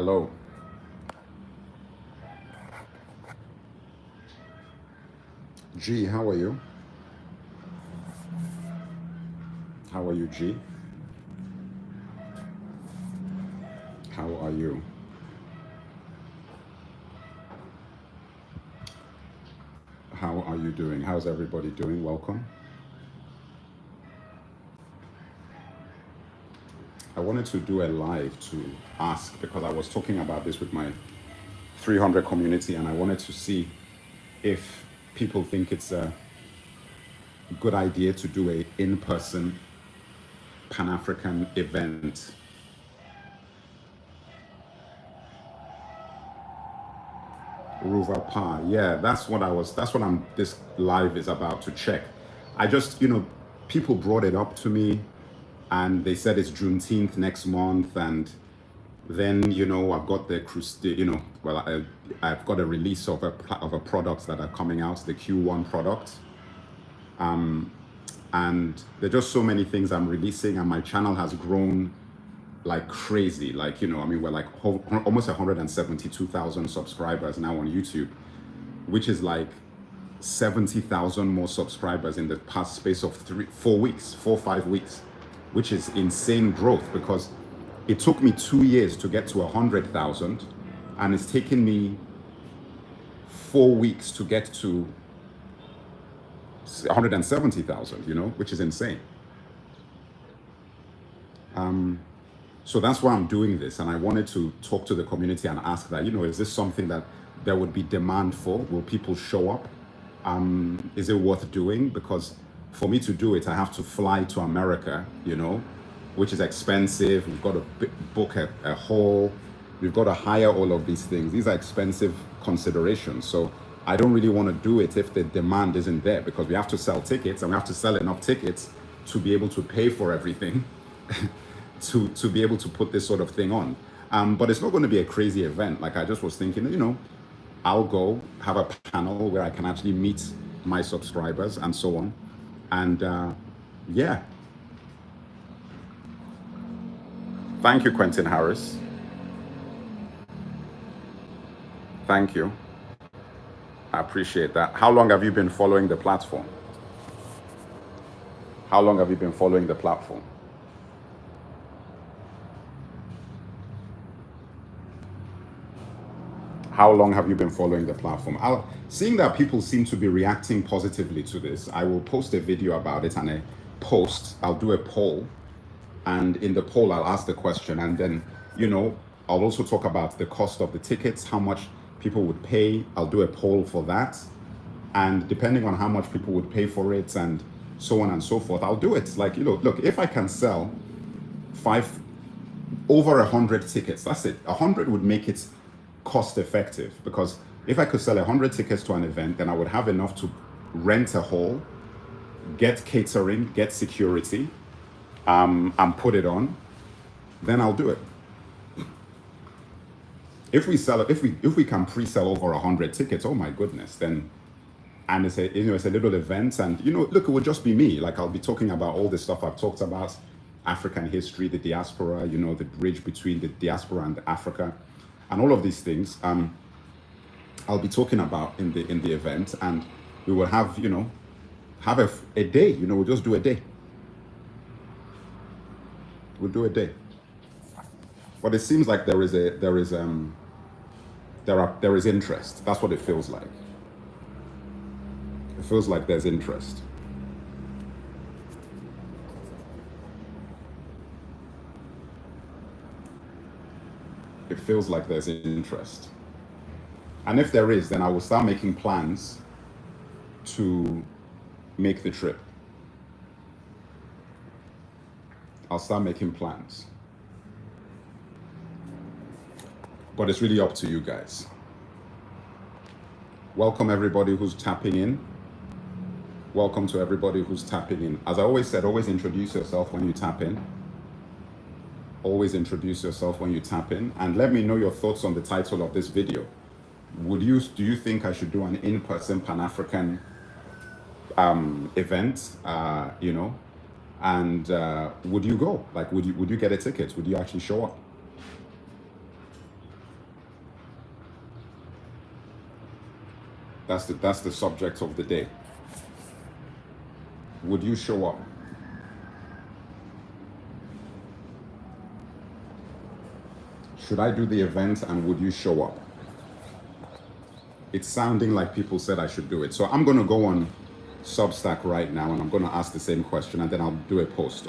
Hello. G, how are you? How are you, G? How are you? How are you doing? How's everybody doing? Welcome. I wanted to do a live to ask because I was talking about this with my 300 community and I wanted to see if people think it's a good idea to do a in-person Pan-African event. Ruva Pa. Yeah, that's what this live is about to check. I just, people brought it up to me and they said it's Juneteenth next month, and then I've got the I've got a release of a products that are coming out, the Q1 product, and there are just so many things I'm releasing, and my channel has grown like crazy. Like we're like almost 172,000 subscribers now on YouTube, which is like 70,000 more subscribers in the past space of 5 weeks, which is insane growth because it took me 2 years to get to 100,000 and it's taken me 4 weeks to get to 170,000, which is insane. So that's why I'm doing this, and I wanted to talk to the community and ask that, is this something that there would be demand for? Will people show up? Is it worth doing? Because for me to do it, I have to fly to America, which is expensive. We've got to book a hall. We've got to hire all of these things. These are expensive considerations. So I don't really want to do it if the demand isn't there, because we have to sell tickets and we have to sell enough tickets to be able to pay for everything to be able to put this sort of thing on. But it's not going to be a crazy event. Like I just was thinking, I'll go have a panel where I can actually meet my subscribers and so on. And yeah. Thank you, Quentin Harris. Thank you. I appreciate that. How long have you been following the platform? How long have you been following the platform? How long have you been following the platform? Seeing that people seem to be reacting positively to this, I will post a video about it and I'll do a poll. And in the poll, I'll ask the question. And then, I'll also talk about the cost of the tickets, how much people would pay. I'll do a poll for that. And depending on how much people would pay for it and so on and so forth, I'll do it. Like, look, if I can sell over 100 tickets, that's it. 100 would make it cost effective, because if I could sell 100 tickets to an event, then I would have enough to rent a hall, get catering, get security, and put it on. Then I'll do it. If we can pre-sell over 100 tickets, oh my goodness, then, and it's a little event, and look, it would just be me. Like I'll be talking about all the stuff I've talked about, African history, the diaspora, the bridge between the diaspora and Africa, and all of these things. I'll be talking about in the event, and we will have have a day. We'll just do a day. We'll do a day. But it seems like there is interest. That's what it feels like. It feels like there's interest. It feels like there's interest. And if there is, then I will start making plans to make the trip. I'll start making plans. But it's really up to you guys. Welcome everybody who's tapping in. Welcome to everybody who's tapping in. As I always said, always introduce yourself when you tap in. Always introduce yourself when you tap in, and let me know your thoughts on the title of this video. Do you think I should do an in-person Pan-African event? And would you go? Like, would you get a ticket? Would you actually show up? That's the subject of the day. Would you show up? Should I do the event and would you show up? It's sounding like people said I should do it. So I'm going to go on Substack right now and I'm going to ask the same question and then I'll do a post.